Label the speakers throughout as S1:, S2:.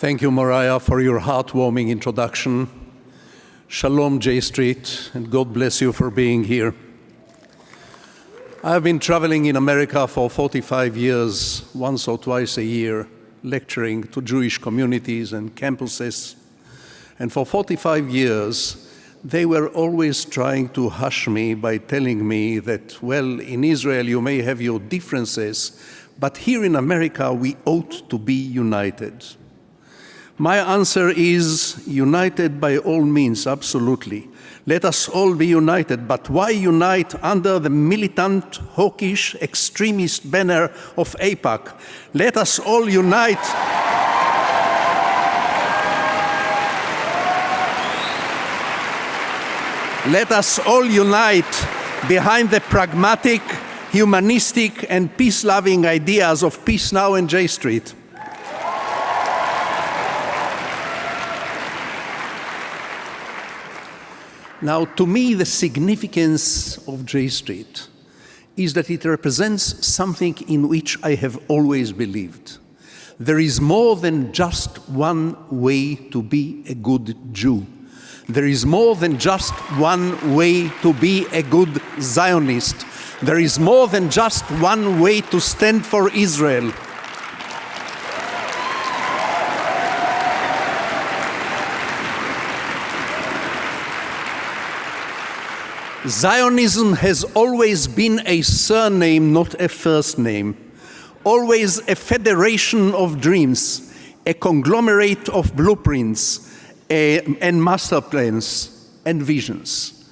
S1: Thank you, Mariah, for your heartwarming introduction. Shalom, J Street, and God bless you for being here. I've been traveling in America for 45 years, once or twice a year, lecturing to Jewish communities and campuses. And for 45 years, they were always trying to hush me by telling me that, well, in Israel you may have your differences, but here in America we ought to be united. My answer is united by all means, absolutely. Let us all be united, but why unite under the militant, hawkish, extremist banner of AIPAC? Let us all unite. Let us all unite behind the pragmatic, humanistic, and peace-loving ideas of Peace Now and J Street. Now, to me, the significance of J Street is that it represents something in which I have always believed. There is more than just one way to be a good Jew. There is more than just one way to be a good Zionist. There is more than just one way to stand for Israel. Zionism has always been a surname, not a first name. Always a federation of dreams, a conglomerate of blueprints and master plans and visions.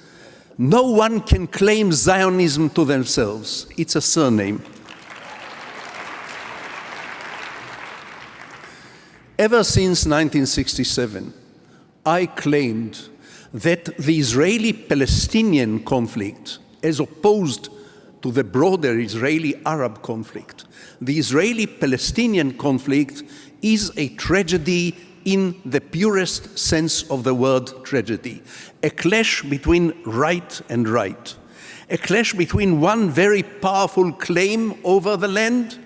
S1: No one can claim Zionism to themselves. It's a surname. Ever since 1967, I claimed that the Israeli-Palestinian conflict, as opposed to the broader Israeli-Arab conflict, the Israeli-Palestinian conflict is a tragedy in the purest sense of the word tragedy, a clash between right and right, a clash between one very powerful claim over the land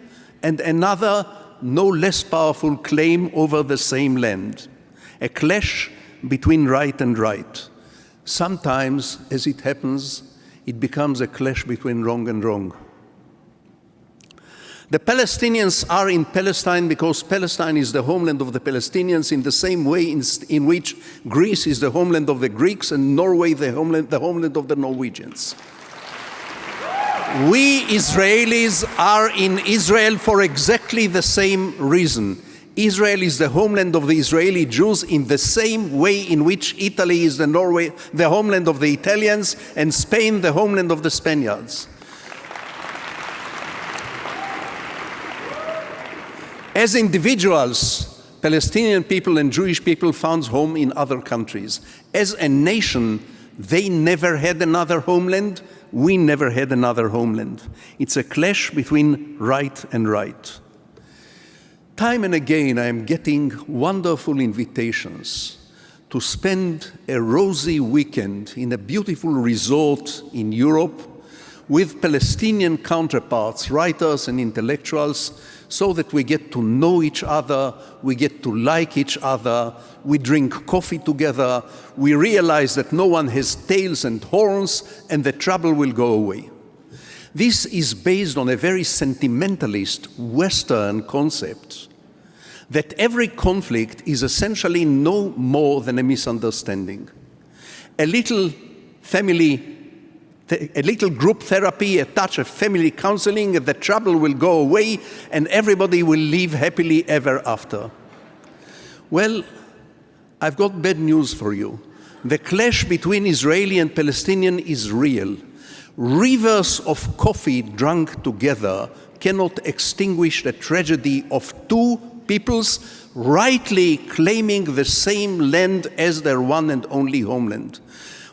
S1: and another no less powerful claim over the same land, a clash between right and right. Sometimes, as it happens, it becomes a clash between wrong and wrong. The Palestinians are in Palestine because Palestine is the homeland of the Palestinians in the same way in which Greece is the homeland of the Greeks and Norway the homeland of the Norwegians. We Israelis are in Israel for exactly the same reason. Israel is the homeland of the Israeli Jews in the same way in which Italy is the homeland of the Italians, and Spain the homeland of the Spaniards. As individuals, Palestinian people and Jewish people found home in other countries. As a nation, they never had another homeland. We never had another homeland. It's a clash between right and right. Time and again, I am getting wonderful invitations to spend a rosy weekend in a beautiful resort in Europe with Palestinian counterparts, writers and intellectuals, so that we get to know each other, we get to like each other, we drink coffee together, we realize that no one has tails and horns, and the trouble will go away. This is based on a very sentimentalist Western concept that every conflict is essentially no more than a misunderstanding. A little group therapy, a touch of family counseling, the trouble will go away and everybody will live happily ever after. Well, I've got bad news for you. The clash between Israeli and Palestinian is real. Rivers of coffee drunk together cannot extinguish the tragedy of two peoples rightly claiming the same land as their one and only homeland.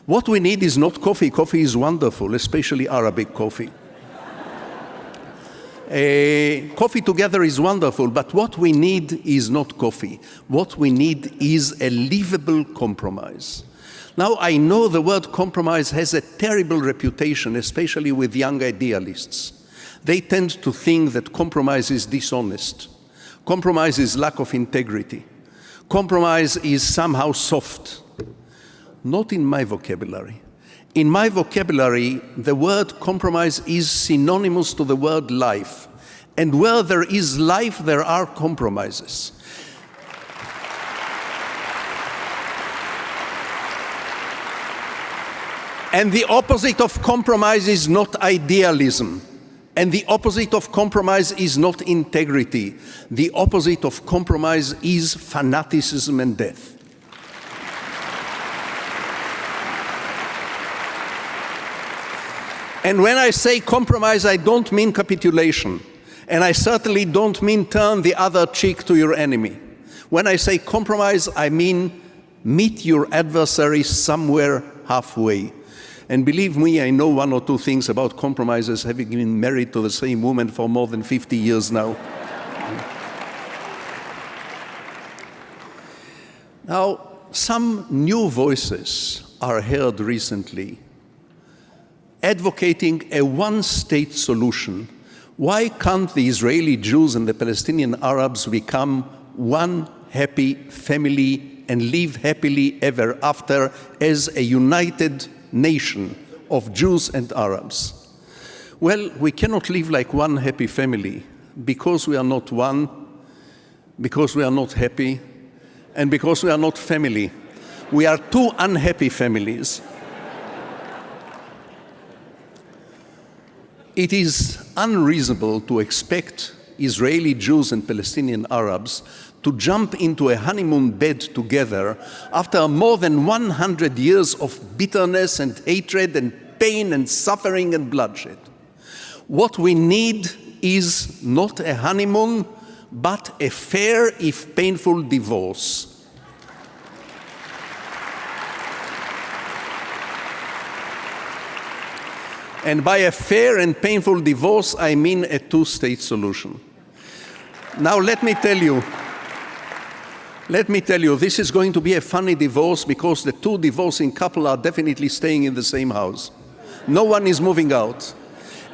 S1: What we need is not coffee. Coffee is wonderful, especially Arabic coffee. Coffee together is wonderful, but what we need is not coffee. What we need is a livable compromise. Now, I know the word compromise has a terrible reputation, especially with young idealists. They tend to think that compromise is dishonest. Compromise is lack of integrity. compromise is somehow soft. Not in my vocabulary. In my vocabulary, the word compromise is synonymous to the word life. And where there is life, there are compromises. And the opposite of compromise is not idealism. And the opposite of compromise is not integrity. The opposite of compromise is fanaticism and death. And when I say compromise, I don't mean capitulation. And I certainly don't mean turn the other cheek to your enemy. When I say compromise, I mean meet your adversary somewhere halfway. And believe me, I know one or two things about compromises, having been married to the same woman for more than 50 years now. Now, some new voices are heard recently advocating a one-state solution. Why can't the Israeli Jews and the Palestinian Arabs become one happy family and live happily ever after as a united nation of Jews and Arabs? Well, we cannot live like one happy family because we are not one, because we are not happy, and because we are not family. We are two unhappy families. It is unreasonable to expect Israeli Jews and Palestinian Arabs to jump into a honeymoon bed together after more than 100 years of bitterness and hatred and pain and suffering and bloodshed. What we need is not a honeymoon, but a fair, if painful, divorce. And by a fair and painful divorce, I mean a two-state solution. Now let me tell you, this is going to be a funny divorce because the two divorcing couple are definitely staying in the same house. No one is moving out.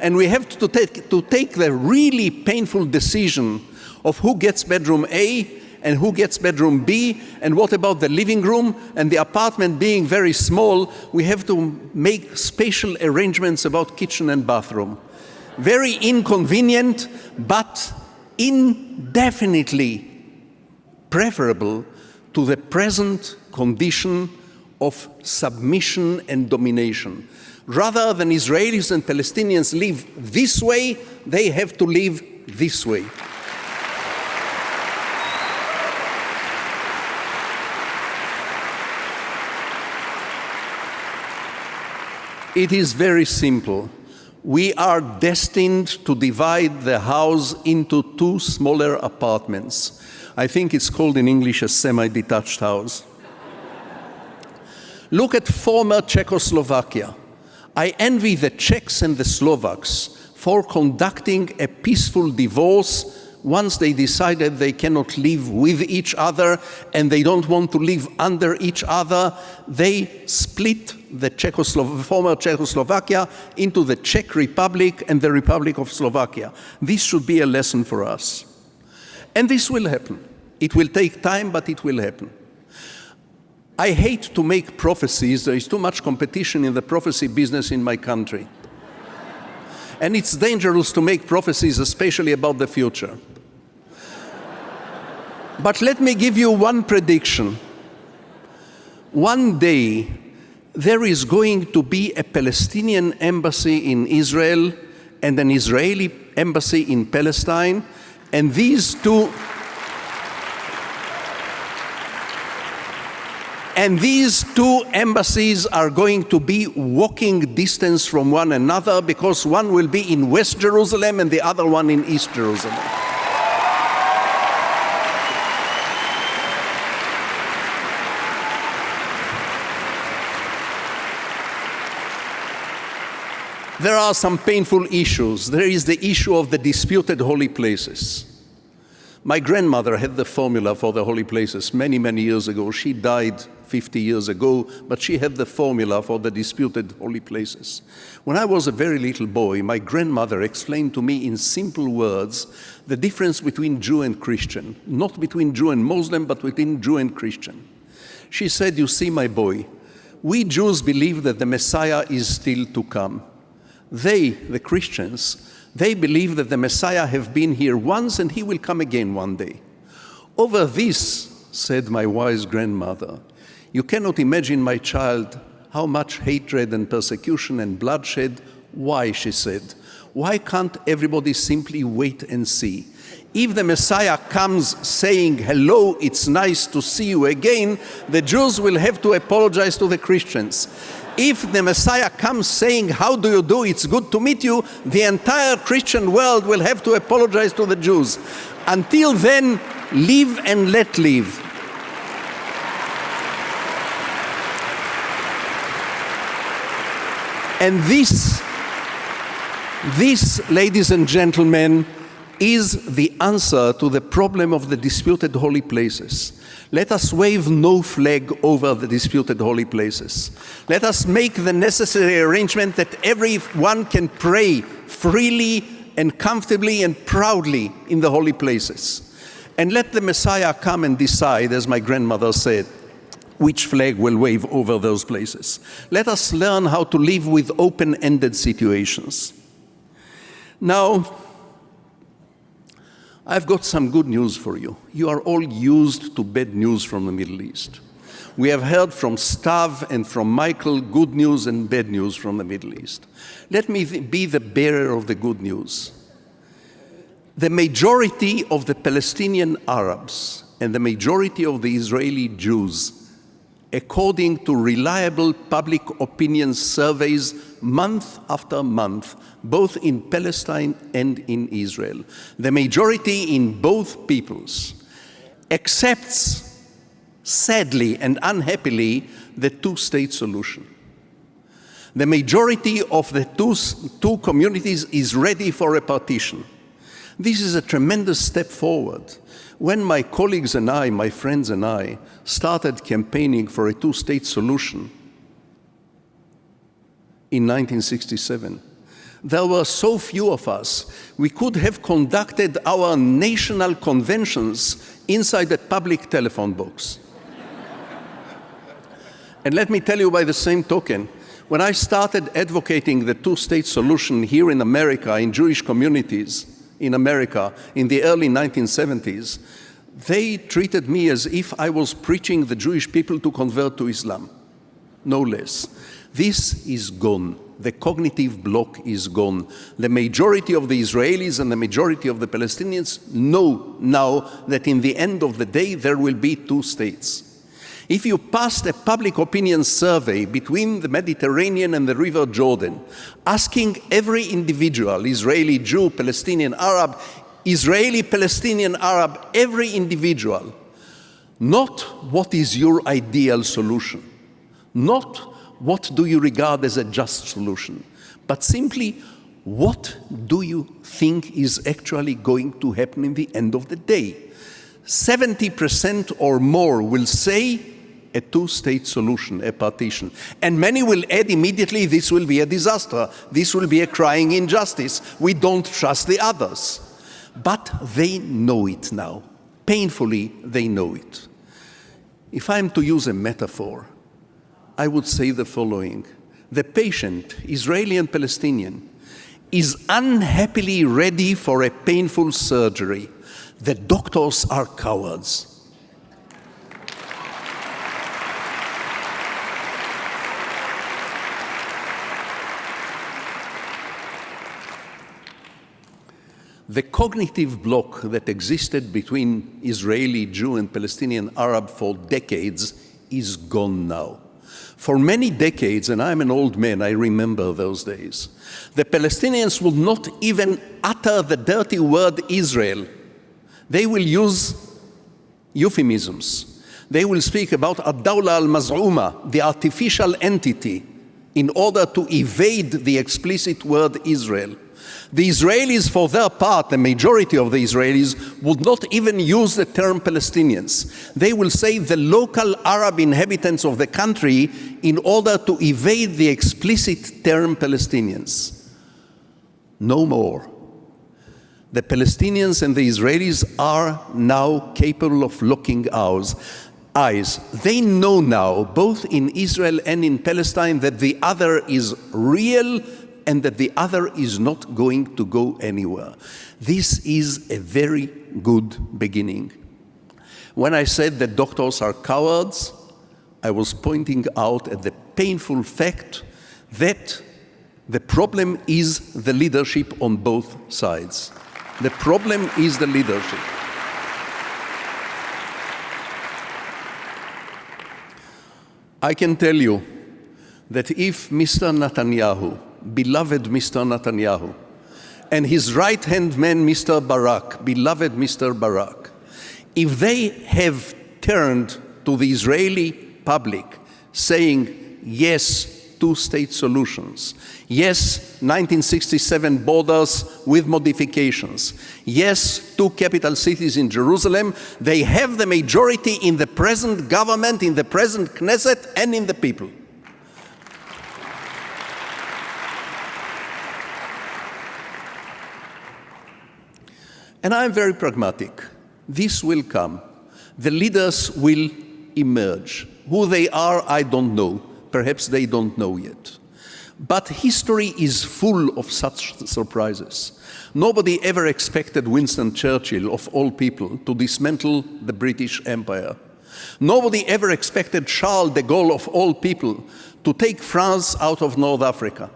S1: And we have to take the really painful decision of who gets bedroom A and who gets bedroom B, and what about the living room, and the apartment being very small, we have to make spatial arrangements about kitchen and bathroom. Very inconvenient, but indefinitely preferable to the present condition of submission and domination. Rather than Israelis and Palestinians live this way, they have to live this way. It is very simple. We are destined to divide the house into two smaller apartments. I think it's called in English a semi-detached house. Look at former Czechoslovakia. I envy the Czechs and the Slovaks for conducting a peaceful divorce once they decided they cannot live with each other and they don't want to live under each other. They split the former Czechoslovakia into the Czech Republic and the Republic of Slovakia. This should be a lesson for us. And this will happen. It will take time, but it will happen. I hate to make prophecies. There is too much competition in the prophecy business in my country. And it's dangerous to make prophecies, especially about the future. But let me give you one prediction. One day, there is going to be a Palestinian embassy in Israel and an Israeli embassy in Palestine, and these two embassies are going to be walking distance from one another because one will be in West Jerusalem and the other one in East Jerusalem. There are some painful issues. There is the issue of the disputed holy places. My grandmother had the formula for the holy places many, many years ago. She died 50 years ago, but she had the formula for the disputed holy places. When I was a very little boy, my grandmother explained to me in simple words the difference between Jew and Christian, not between Jew and Muslim, but between Jew and Christian. She said, "You see, my boy, we Jews believe that the Messiah is still to come. They, the Christians, they believe that the Messiah have been here once and he will come again one day. Over this," said my wise grandmother, "you cannot imagine, my child, how much hatred and persecution and bloodshed." Why, she said, why can't everybody simply wait and see? If the Messiah comes saying, "Hello, it's nice to see you again," the Jews will have to apologize to the Christians. If the Messiah comes saying, "How do you do? It's good to meet you," the entire Christian world will have to apologize to the Jews. Until then, live and let live. And this, ladies and gentlemen, is the answer to the problem of the disputed holy places. Let us wave no flag over the disputed holy places. Let us make the necessary arrangement that everyone can pray freely and comfortably and proudly in the holy places. And let the Messiah come and decide, as my grandmother said, which flag will wave over those places. Let us learn how to live with open-ended situations. Now, I've got some good news for you. You are all used to bad news from the Middle East. We have heard from Stav and from Michael good news and bad news from the Middle East. Let me be the bearer of the good news. The majority of the Palestinian Arabs and the majority of the Israeli Jews, according to reliable public opinion surveys month after month, both in Palestine and in Israel, the majority in both peoples accepts, sadly and unhappily, the two-state solution. The majority of the two communities is ready for a partition. This is a tremendous step forward. When my colleagues and I, my friends and I, started campaigning for a two-state solution in 1967, there were so few of us, we could have conducted our national conventions inside a public telephone box. And let me tell you, by the same token, when I started advocating the two-state solution here in America, in Jewish communities in America in the early 1970s, they treated me as if I was preaching the Jewish people to convert to Islam, no less. This is gone. The cognitive block is gone. The majority of the Israelis and the majority of the Palestinians know now that in the end of the day there will be two states. If you passed a public opinion survey between the Mediterranean and the River Jordan, asking every individual, Israeli, Jew, Palestinian, Arab, Israeli, Palestinian, Arab, every individual, not what is your ideal solution, not what do you regard as a just solution, but simply what do you think is actually going to happen in the end of the day. 70% or more will say a two-state solution, a partition. And many will add immediately, this will be a disaster, this will be a crying injustice, we don't trust the others. But they know it now. Painfully, they know it. If I'm to use a metaphor, I would say the following. The patient, Israeli and Palestinian, is unhappily ready for a painful surgery. The doctors are cowards. The cognitive block that existed between Israeli, Jew, and Palestinian Arab for decades is gone now. For many decades, and I'm an old man, I remember those days, the Palestinians will not even utter the dirty word Israel. They will use euphemisms. They will speak about ad-dawla al-maz'uma, the artificial entity, in order to evade the explicit word Israel. The Israelis, for their part, the majority of the Israelis, would not even use the term Palestinians. They will say the local Arab inhabitants of the country in order to evade the explicit term Palestinians. No more. The Palestinians and the Israelis are now capable of looking eyes. They know now, both in Israel and in Palestine, that the other is real and that the other is not going to go anywhere. This is a very good beginning. When I said that doctors are cowards, I was pointing out at the painful fact that the problem is the leadership on both sides. The problem is the leadership. I can tell you that if Mr. Netanyahu, beloved Mr. Netanyahu, and his right-hand man, Mr. Barak, beloved Mr. Barak, if they have turned to the Israeli public saying, yes, two-state solutions, yes, 1967 borders with modifications, yes, two capital cities in Jerusalem, they have the majority in the present government, in the present Knesset, and in the people. And I'm very pragmatic. This will come. The leaders will emerge. Who they are, I don't know. Perhaps they don't know yet. But history is full of such surprises. Nobody ever expected Winston Churchill, of all people, to dismantle the British Empire. Nobody ever expected Charles de Gaulle, of all people, to take France out of North Africa.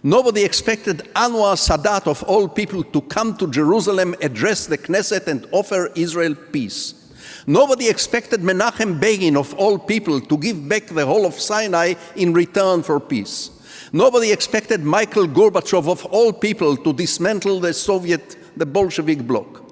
S1: Nobody expected Anwar Sadat, of all people, to come to Jerusalem, address the Knesset, and offer Israel peace. Nobody expected Menachem Begin, of all people, to give back the whole of Sinai in return for peace. Nobody expected Mikhail Gorbachev, of all people, to dismantle the Bolshevik bloc.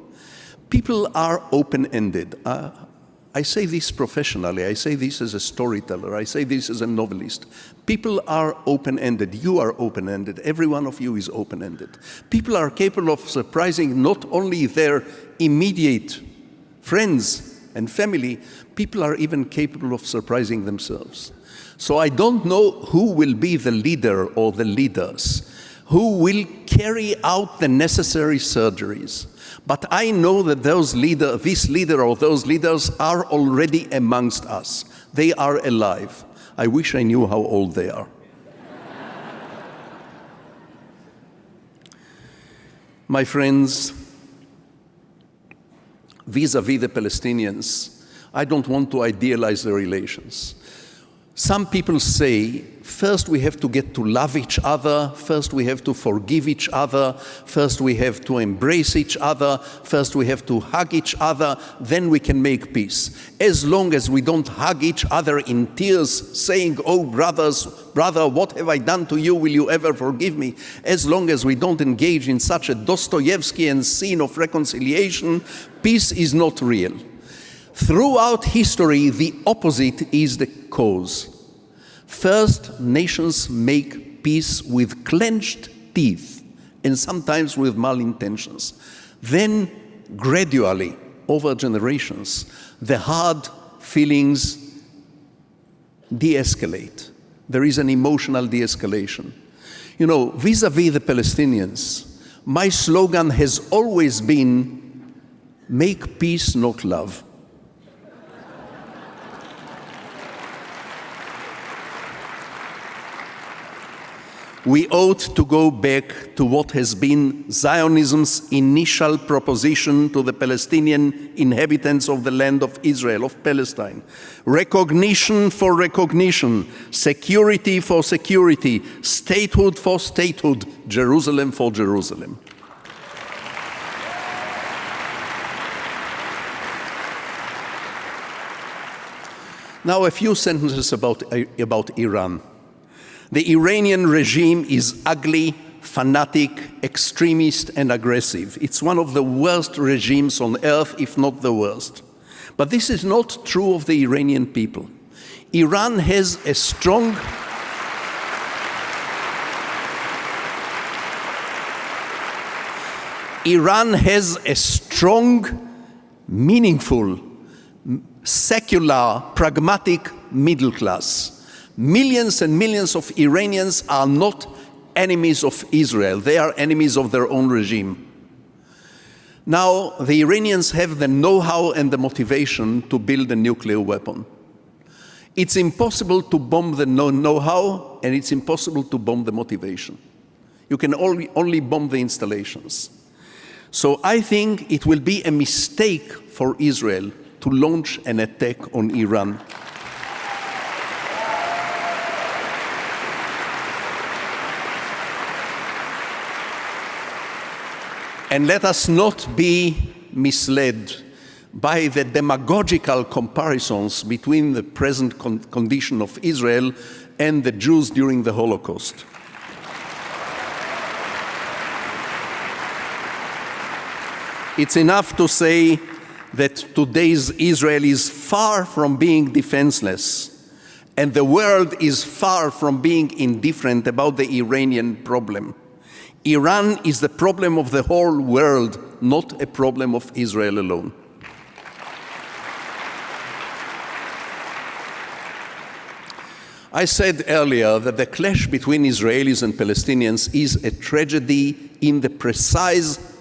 S1: People are open-ended. I say this professionally. I say this as a storyteller. I say this as a novelist. People are open-ended. You are open-ended. Every one of you is open-ended. People are capable of surprising not only their immediate friends and family, people are even capable of surprising themselves. So I don't know who will be the leader or the leaders, who will carry out the necessary surgeries. But I know that this leader or those leaders are already amongst us. They are alive. I wish I knew how old they are. My friends, vis-à-vis the Palestinians, I don't want to idealize the relations. Some people say, first we have to get to love each other, first we have to forgive each other, first we have to embrace each other, first we have to hug each other, then we can make peace. As long as we don't hug each other in tears, saying, oh brother, what have I done to you? Will you ever forgive me? As long as we don't engage in such a Dostoevskian scene of reconciliation, peace is not real. Throughout history, the opposite is the cause. First, nations make peace with clenched teeth and sometimes with malintentions. Then, gradually, over generations, the hard feelings de-escalate. There is an emotional de-escalation. You know, vis-à-vis the Palestinians, my slogan has always been, make peace, not love. We ought to go back to what has been Zionism's initial proposition to the Palestinian inhabitants of the land of Israel, of Palestine. Recognition for recognition, security for security, statehood for statehood, Jerusalem for Jerusalem. Now, a few sentences about Iran. The Iranian regime is ugly, fanatic, extremist, and aggressive. It's one of the worst regimes on earth, if not the worst. But this is not true of the Iranian people. Iran has a strong... Iran has a strong, meaningful, secular, pragmatic middle class. Millions and millions of Iranians are not enemies of Israel. They are enemies of their own regime. Now, the Iranians have the know-how and the motivation to build a nuclear weapon. It's impossible to bomb the know-how, and it's impossible to bomb the motivation. You can only bomb the installations. So I think it will be a mistake for Israel to launch an attack on Iran. And let us not be misled by the demagogical comparisons between the present condition of Israel and the Jews during the Holocaust. It's enough to say that today's Israel is far from being defenseless, and the world is far from being indifferent about the Iranian problem. Iran is the problem of the whole world, not a problem of Israel alone. I said earlier that the clash between Israelis and Palestinians is a tragedy in the precise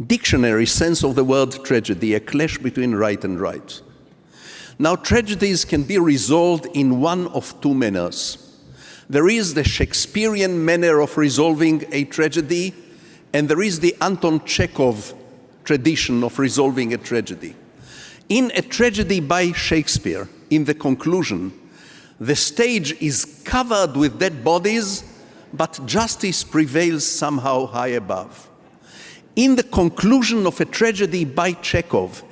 S1: dictionary sense of the word tragedy, a clash between right and right. Now, tragedies can be resolved in one of two manners. There is the Shakespearean manner of resolving a tragedy, and there is the Anton Chekhov tradition of resolving a tragedy. In a tragedy by Shakespeare, in the conclusion, the stage is covered with dead bodies, but justice prevails somehow high above. In the conclusion of a tragedy by Chekhov,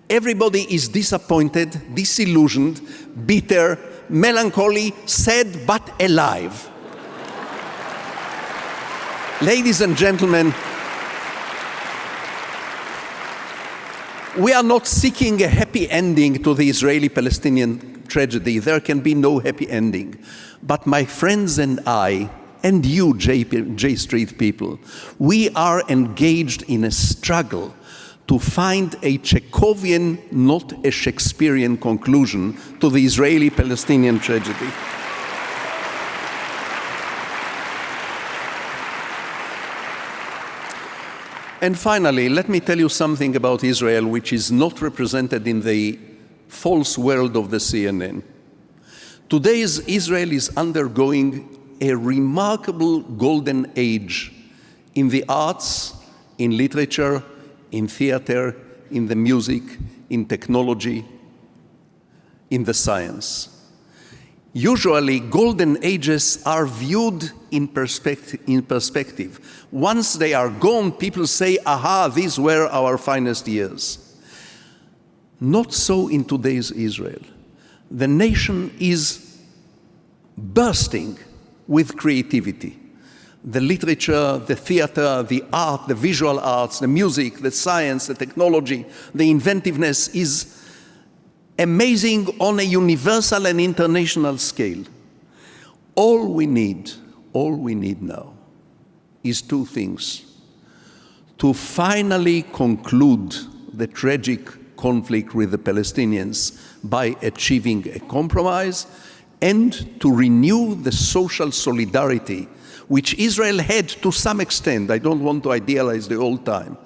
S1: everybody is disappointed, disillusioned, bitter, melancholy, sad, but alive. Ladies and gentlemen, we are not seeking a happy ending to the Israeli-Palestinian tragedy. There can be no happy ending. But my friends and I, and you, J Street people, we are engaged in a struggle to find a Chekhovian, not a Shakespearean conclusion to the Israeli-Palestinian tragedy. And finally, let me tell you something about Israel which is not represented in the false world of the CNN. Today's Israel is undergoing a remarkable golden age in the arts, in literature, in theater, in the music, in technology, in the science. Usually, golden ages are viewed in perspective. Once they are gone, people say, aha, these were our finest years. Not so in today's Israel. The nation is bursting with creativity. The literature, the theater, the art, the visual arts, the music, the science, the technology, the inventiveness is amazing on a universal and international scale. All we need now is two things: to finally conclude the tragic conflict with the Palestinians by achieving a compromise, and to renew the social solidarity which Israel had to some extent. I don't want to idealize the old time,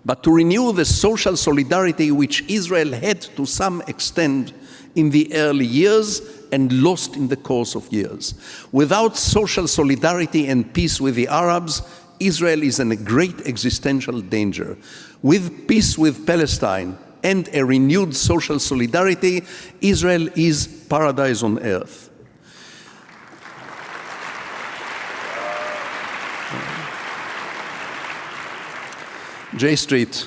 S1: but to renew the social solidarity which Israel had to some extent in the early years and lost in the course of years. Without social solidarity and peace with the Arabs, Israel is in a great existential danger. With peace with Palestine and a renewed social solidarity, Israel is paradise on earth. J Street,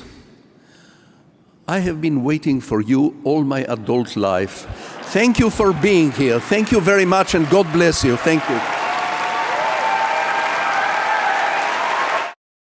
S1: I have been waiting for you all my adult life. Thank you for being here. Thank you very much, and God bless you. Thank you.